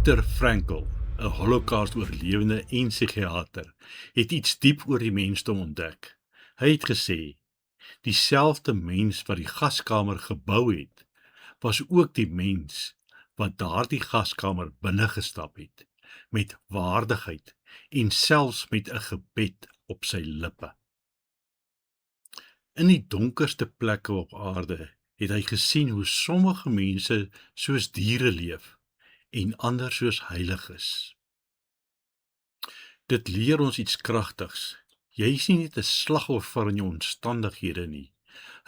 Viktor Frankl, 'n Holocaust-oorlewende en psigiater, het iets diep oor die mensdom ontdek. Hy het gesê, dieselfde mens wat die gaskamer gebou het, was ook die mens wat daardie gaskamer binne gestap het, met waardigheid en selfs met 'n gebed op sy lippe. In die donkerste plekke op aarde het hy gesien hoe sommige mense soos diere leef en ander soos heilig is. Dit leer ons iets kragtigs. Jy is nie net 'n slagoffer van jou omstandighede nie.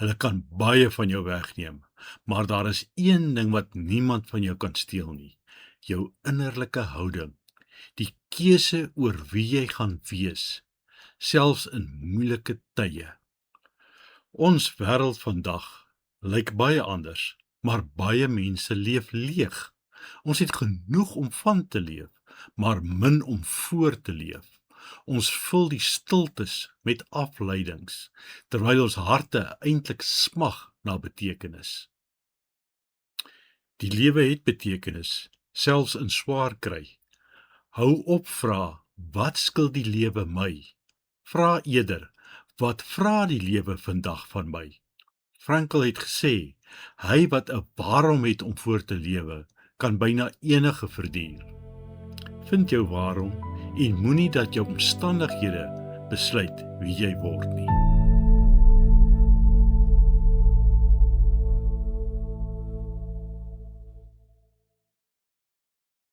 Hulle kan baie van jou wegneem, maar daar is een ding wat niemand van jou kan steel nie. Jou innerlike houding, die keuse oor wie jy gaan wees, selfs in moeilike tye. Ons wêreld vandag lyk baie anders, maar baie mense leef leeg. Ons het genoeg om van te leef, maar min om voor te leef. Ons vul die stiltes met afleidings, terwyl ons harte eintlik smag na betekenis. Die lewe het betekenis, selfs in swaar kry. Hou op vra, wat skuld die lewe my? Vra eerder, wat vra die lewe vandag van my? Frankl het gesê, hy wat 'n waarom het om voor te lewe, kan byna enige verduur. Vind jou waarom en moenie dat jou omstandighede besluit wie jy word nie.